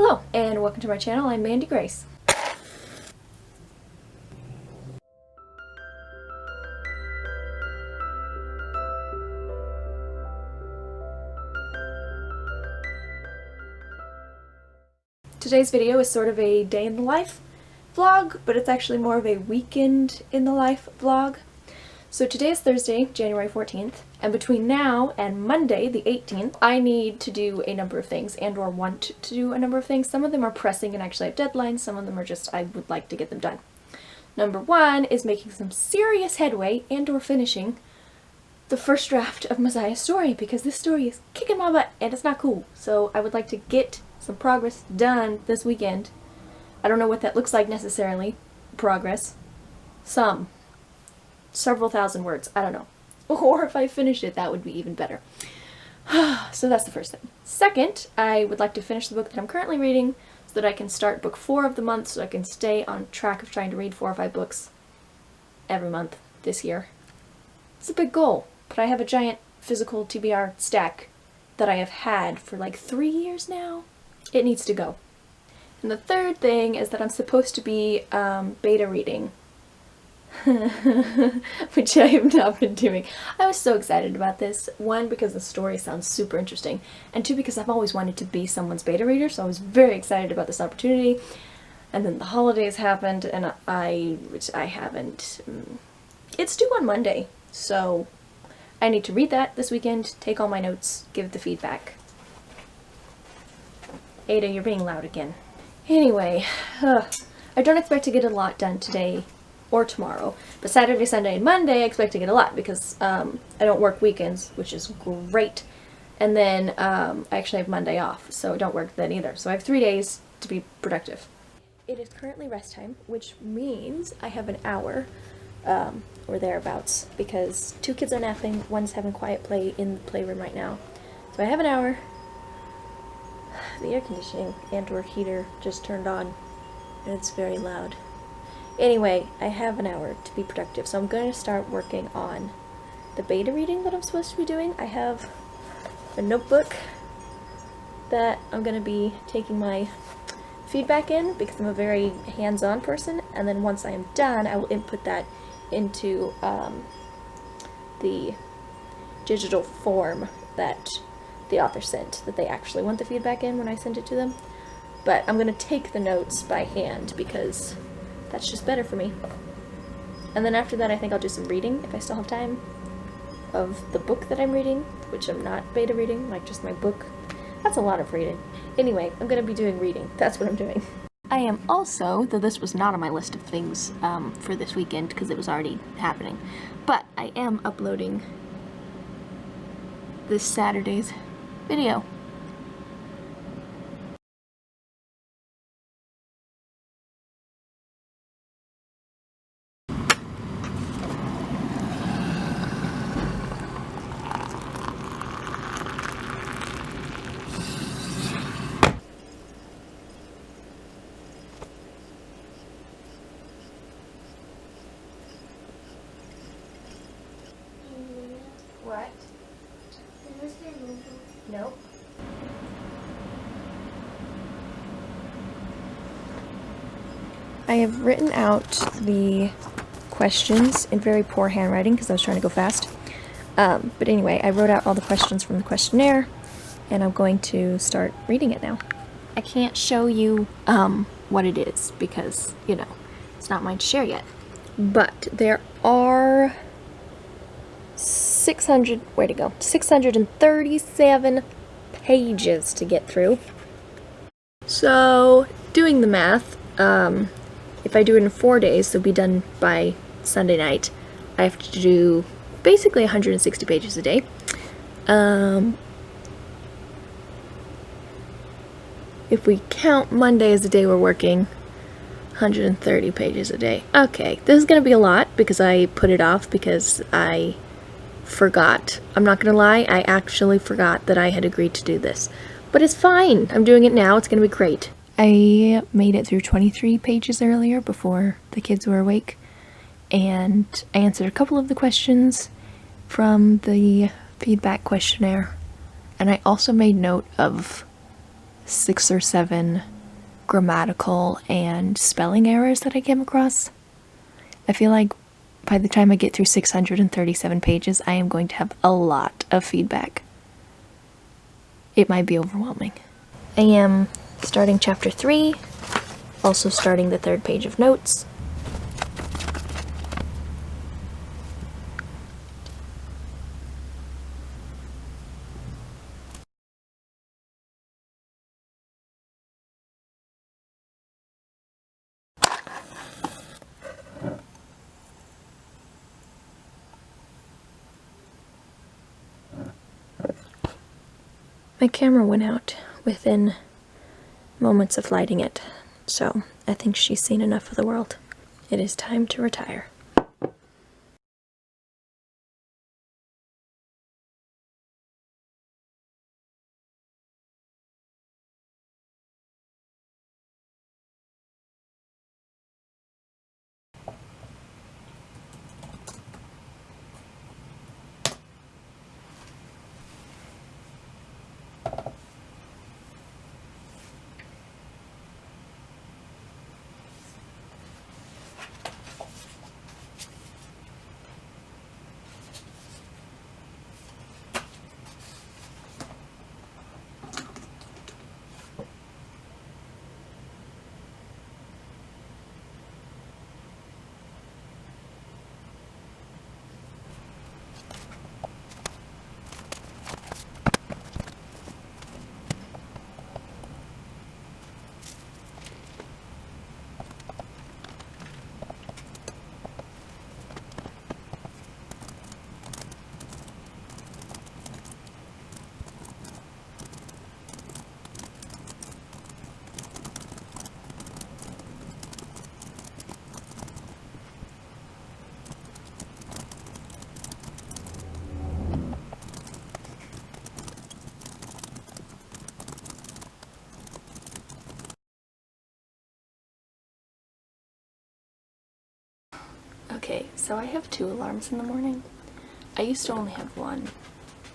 Hello, and welcome to my channel. I'm Mandy Grace. Today's video is sort of a day in the life vlog, but it's actually more of a weekend in the life vlog. So today is Thursday, January 14th, and between now and Monday, the 18th, I need to do a number of things and/or want to do a number of things. Some of them are pressing and actually have deadlines, some of them are just I would like to get them done. Number one is making some serious headway and/or finishing the first draft of Maziah's story, because this story is kicking my butt and it's not cool. So I would like to get some progress done this weekend. I don't know what that looks like necessarily. Progress. Several thousand words. I don't know. Or if I finish it, that would be even better. So that's the first thing. Second, I would like to finish the book that I'm currently reading so that I can start book 4 of the month, so I can stay on track of trying to read 4 or 5 books every month this year. It's a big goal, but I have a giant physical TBR stack that I have had for like 3 years now. It needs to go. And the third thing is that I'm supposed to be beta reading. Which I have not been doing. I was so excited about this. 1, because the story sounds super interesting, and 2, because I've always wanted to be someone's beta reader, so I was very excited about this opportunity. And then the holidays happened, and which I haven't. It's due on Monday, so I need to read that this weekend, take all my notes, give the feedback. Ada, you're being loud again. Anyway, I don't expect to get a lot done today or tomorrow, but Saturday, Sunday, and Monday I expect to get a lot because I don't work weekends, which is great. And then I actually have Monday off, so I don't work then either. So I have 3 days to be productive. It is currently rest time, which means I have an hour or thereabouts, because 2 kids are napping, one's having quiet play in the playroom right now. So I have an hour. The air conditioning and/or heater just turned on, and it's very loud. Anyway, I have an hour to be productive, so I'm going to start working on the beta reading that I'm supposed to be doing. I have a notebook that I'm going to be taking my feedback in, because I'm a very hands-on person, and then once I am done, I will input that into the digital form that the author sent, that they actually want the feedback in when I send it to them. But I'm going to take the notes by hand, because that's just better for me. And then after that I think I'll do some reading, if I still have time, of the book that I'm reading, which I'm not beta reading, like just my book. That's a lot of reading. Anyway, I'm going to be doing reading. That's what I'm doing. I am also, though this was not on my list of things for this weekend because it was already happening, but I am uploading this Saturday's video. What? Nope. I have written out the questions in very poor handwriting because I was trying to go fast. But anyway, I wrote out all the questions from the questionnaire, and I'm going to start reading it now. I can't show you what it is because, you know, it's not mine to share yet. But there are 637 pages to get through. So, doing the math, if I do it in 4 days, they'll be done by Sunday night. I have to do basically 160 pages a day. If we count Monday as the day we're working, 130 pages a day. Okay, this is going to be a lot because I put it off because I forgot. I'm not gonna lie, I actually forgot that I had agreed to do this. But it's fine. I'm doing it now. It's gonna be great. I made it through 23 pages earlier before the kids were awake, and I answered a couple of the questions from the feedback questionnaire, and I also made note of 6 or 7 grammatical and spelling errors that I came across. I feel like by the time I get through 637 pages, I am going to have a lot of feedback. It might be overwhelming. I am starting chapter 3, also starting the 3rd page of notes. My camera went out within moments of lighting it, so I think she's seen enough of the world. It is time to retire. Okay, so I have 2 alarms in the morning. I used to only have 1,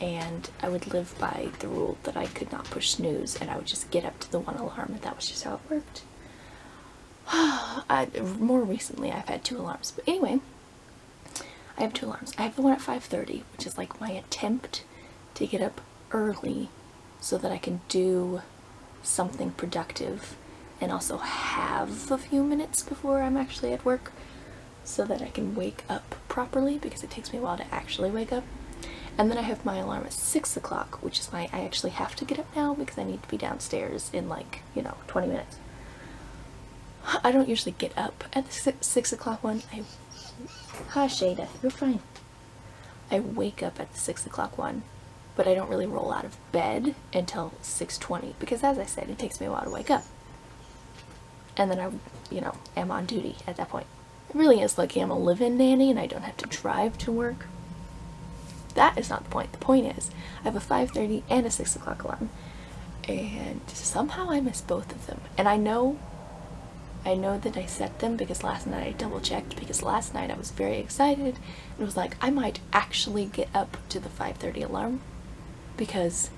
and I would live by the rule that I could not push snooze, and I would just get up to the 1 alarm, and that was just how it worked. More recently, I've had 2 alarms, but anyway, I have 2 alarms. I have the one at 5:30, which is like my attempt to get up early so that I can do something productive and also have a few minutes before I'm actually at work, so that I can wake up properly, because it takes me a while to actually wake up. And then I have my alarm at 6 o'clock, which is I actually have to get up now because I need to be downstairs in 20 minutes. I don't usually get up at the 6 o'clock one. Hi Shada, you're fine. I wake up at the 6 o'clock one, but I don't really roll out of bed until 6:20, because as I said, it takes me a while to wake up. And then I, am on duty at that point. It really is lucky I'm a live-in nanny and I don't have to drive to work. That is not the point. The point is, I have a 5:30 and a 6 o'clock alarm, and somehow I miss both of them. And I know that I set them because last night I double-checked, because last night I was very excited and was like, I might actually get up to the 5:30 alarm because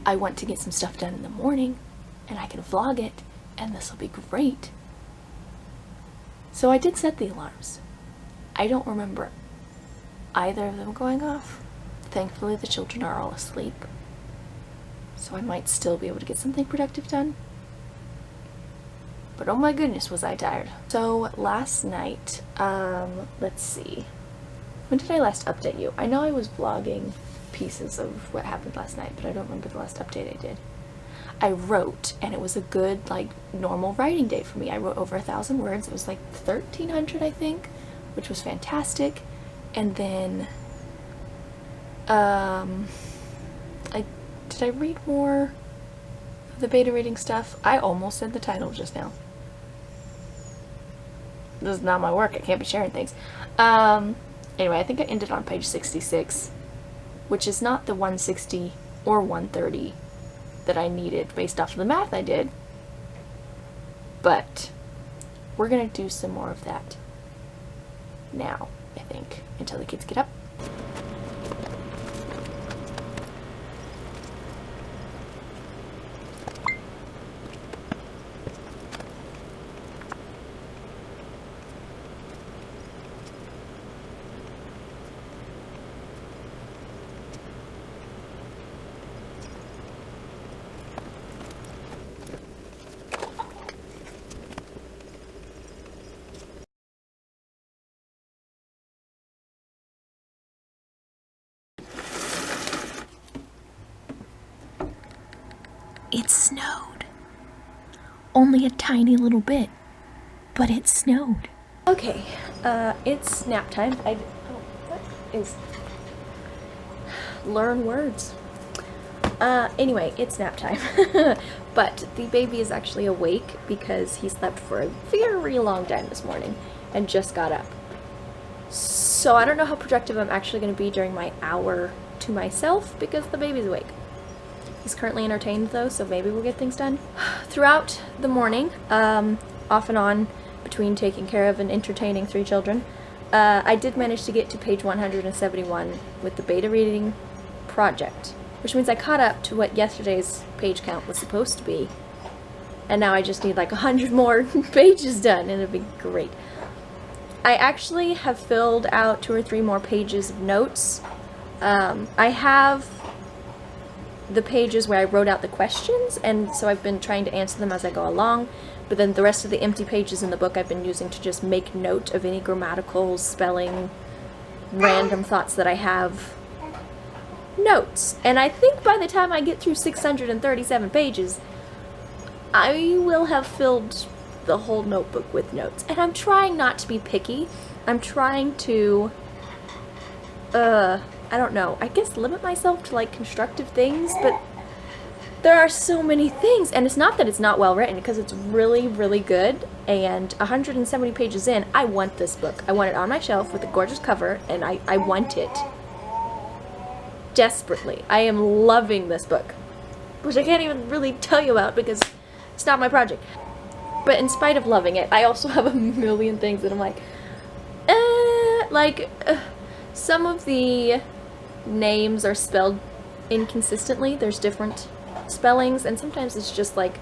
I want to get some stuff done in the morning and I can vlog it and this will be great. So I did set the alarms. I don't remember either of them going off. Thankfully the children are all asleep, so I might still be able to get something productive done. But oh my goodness, was I tired. So last night, let's see. When did I last update you? I know I was vlogging pieces of what happened last night, but I don't remember the last update I did. I wrote, and it was a good, normal writing day for me. I wrote over 1,000 words. It was 1,300, I think, which was fantastic. And then, did I read more of the beta reading stuff? I almost said the title just now. This is not my work. I can't be sharing things. Anyway, I think I ended on page 66, which is not the 160 or 130 that I needed based off of the math I did. But we're gonna do some more of that now, I think, until the kids get up. It snowed. Only a tiny little bit, but it snowed. Okay, it's nap time. What is... Learn words. Anyway, it's nap time. But the baby is actually awake because he slept for a very long time this morning and just got up. So I don't know how productive I'm actually going to be during my hour to myself because the baby's awake. He's currently entertained though, so maybe we'll get things done. Throughout the morning, off and on, between taking care of and entertaining 3 children, I did manage to get to page 171 with the beta reading project, which means I caught up to what yesterday's page count was supposed to be, and now I just need like 100 more pages done, and it'll be great. I actually have filled out 2 or 3 more pages of notes. I have the pages where I wrote out the questions, and so I've been trying to answer them as I go along, but then the rest of the empty pages in the book I've been using to just make note of any grammatical, spelling, random thoughts that I have. Notes. And I think by the time I get through 637 pages, I will have filled the whole notebook with notes. And I'm trying not to be picky. I'm trying to, I don't know, I guess limit myself to like constructive things, but there are so many things, and it's not that it's not well written, because it's really, really good, and 170 pages in, I want this book. I want it on my shelf with a gorgeous cover, and I want it desperately. I am loving this book, which I can't even really tell you about because it's not my project. But in spite of loving it, I also have a million things that I'm like, some of the names are spelled inconsistently. There's different spellings, and sometimes it's just like,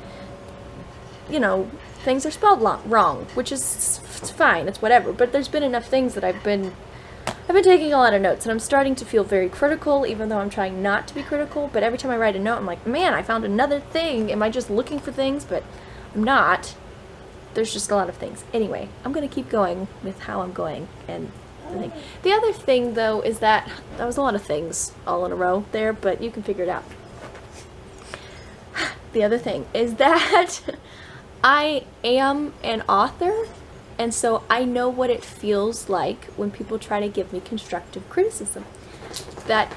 you know, things are spelled wrong, which is fine, it's whatever, but there's been enough things that I've been taking a lot of notes, and I'm starting to feel very critical, even though I'm trying not to be critical. But every time I write a note, I'm like, man, I found another thing. Am I just looking for things? But I'm not. There's just a lot of things. Anyway, I'm gonna keep going with how I'm going, and the other thing though is that was a lot of things all in a row there, but you can figure it out. The other thing is that I am an author, and so I know what it feels like when people try to give me constructive criticism. That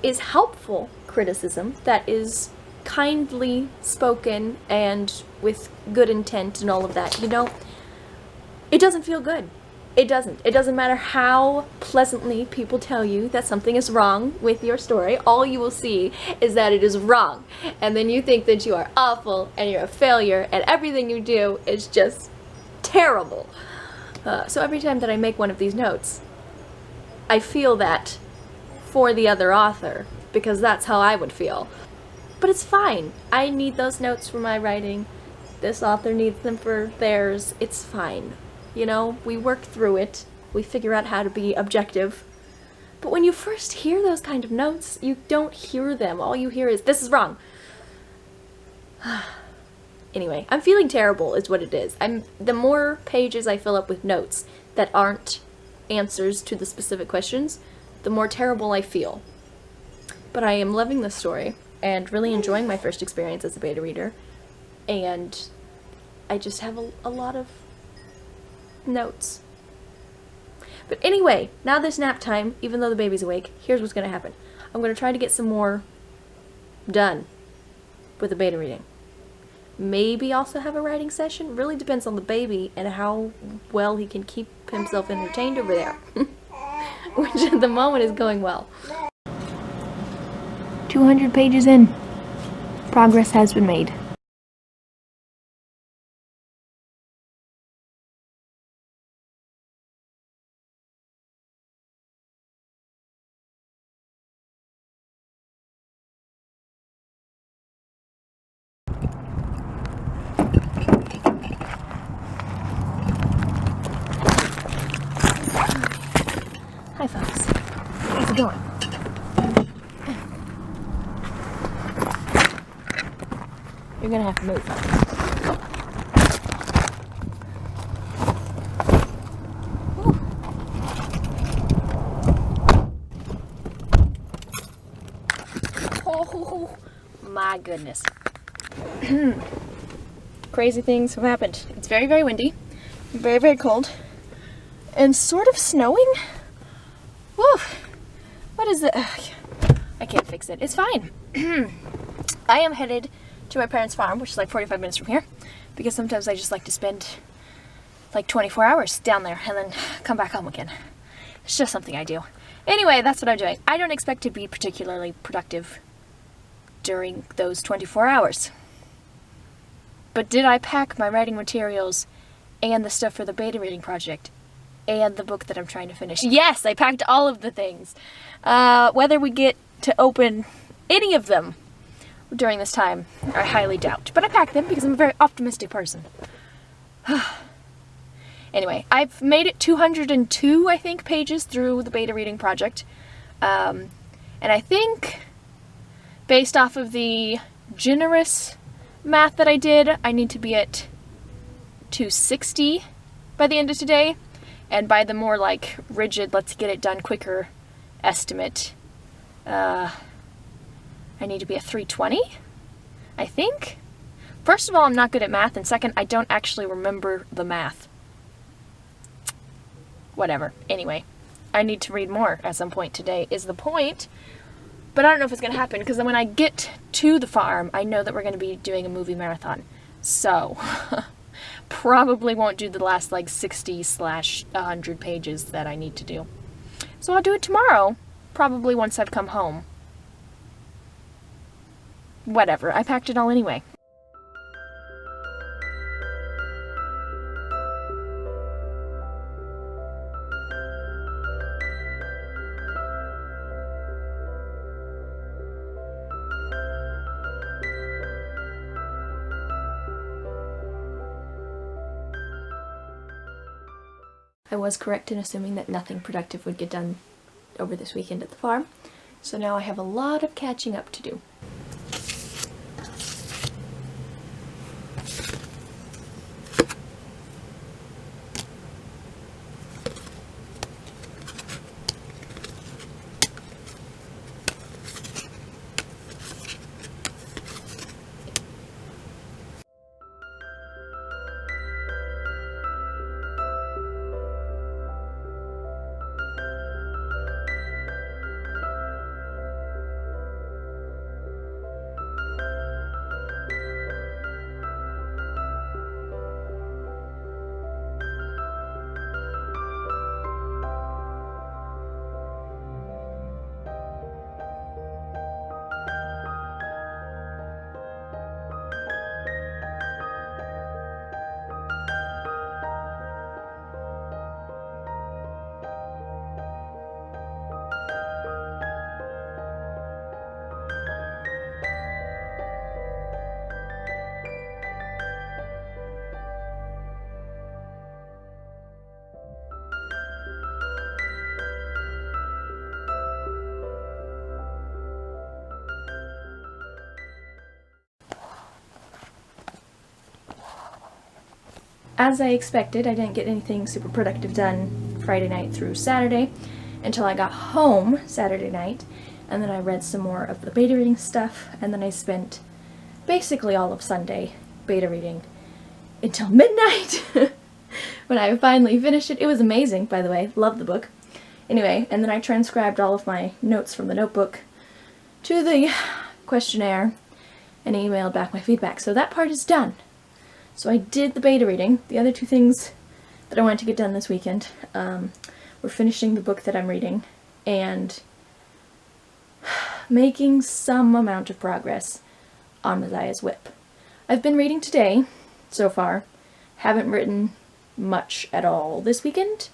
is helpful criticism, that is kindly spoken and with good intent and all of that. You know, it doesn't feel good. It doesn't. It doesn't matter how pleasantly people tell you that something is wrong with your story. All you will see is that it is wrong. And then you think that you are awful and you're a failure and everything you do is just terrible. So every time that I make one of these notes, I feel that for the other author, because that's how I would feel. But it's fine. I need those notes for my writing. This author needs them for theirs. It's fine. You know, we work through it. We figure out how to be objective. But when you first hear those kind of notes, you don't hear them. All you hear is, this is wrong. Anyway, I'm feeling terrible is what it is. The more pages I fill up with notes that aren't answers to the specific questions, the more terrible I feel. But I am loving this story and really enjoying my first experience as a beta reader. And I just have a lot of notes. But anyway, now this nap time, even though the baby's awake, here's what's going to happen. I'm going to try to get some more done with the beta reading. Maybe also have a writing session. Really depends on the baby and how well he can keep himself entertained over there. Which at the moment is going well. 200 pages in. Progress has been made. Hi folks. How's it going? You're gonna have to move. Oh my goodness. Crazy things have happened. It's very, very windy, very, very cold, and sort of snowing. Woo! What is it? I can't fix it. It's fine. I am headed to my parents' farm, which is like 45 minutes from here, because sometimes I just like to spend like 24 hours down there and then come back home again. It's just something I do. Anyway, that's what I'm doing. I don't expect to be particularly productive during those 24 hours. But did I pack my writing materials and the stuff for the beta reading project and the book that I'm trying to finish? Yes, I packed all of the things. Whether we get to open any of them during this time, I highly doubt. But I packed them because I'm a very optimistic person. Anyway, I've made it 202, I think, pages through the beta reading project. And I think, based off of the generous math that I did, I need to be at 260 by the end of today. And by the more, like, rigid, let's get it done quicker estimate, I need to be at 320, I think. First of all, I'm not good at math, and second, I don't actually remember the math. Whatever. Anyway, I need to read more at some point today is the point. But I don't know if it's going to happen, because then when I get to the farm, I know that we're going to be doing a movie marathon. So, probably won't do the last like 60/100 pages that I need to do. So I'll do it tomorrow, probably once I've come home. Whatever, I packed it all anyway. I was correct in assuming that nothing productive would get done over this weekend at the farm, so now I have a lot of catching up to do. As I expected, I didn't get anything super productive done Friday night through Saturday until I got home Saturday night, and then I read some more of the beta reading stuff, and then I spent basically all of Sunday beta reading until midnight when I finally finished it. It was amazing, by the way. Loved the book. Anyway, and then I transcribed all of my notes from the notebook to the questionnaire and emailed back my feedback. So that part is done. So I did the beta reading. The other two things that I wanted to get done this weekend were finishing the book that I'm reading and making some amount of progress on Maziah's whip. I've been reading today so far. Haven't written much at all this weekend,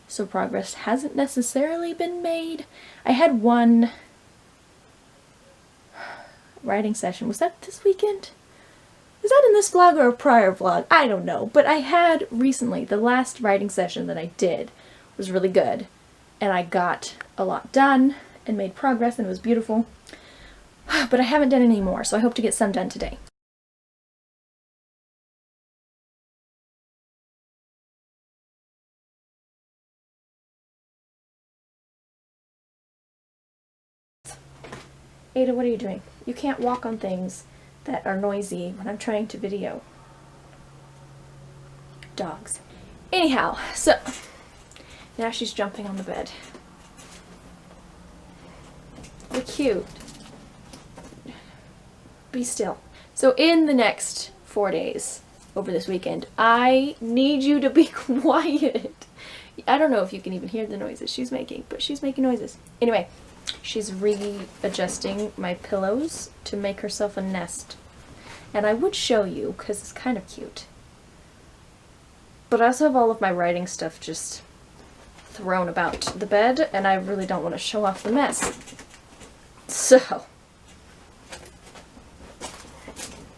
so progress hasn't necessarily been made. I had one writing session. Was that this weekend? Was that in this vlog or a prior vlog? I don't know, but I had recently, the last writing session that I did was really good, and I got a lot done and made progress, and it was beautiful, but I haven't done any more, so I hope to get some done today. Ada, what are you doing? You can't walk on things that are noisy when I'm trying to video. Dogs. Anyhow, so now she's jumping on the bed. They're cute. Be still. So in the next 4 days, over this weekend, I need you to be quiet. I don't know if you can even hear the noises she's making, but she's making noises. Anyway, she's readjusting my pillows to make herself a nest. And I would show you, because it's kind of cute. But I also have all of my writing stuff just thrown about the bed, and I really don't want to show off the mess. So,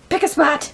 pick a spot!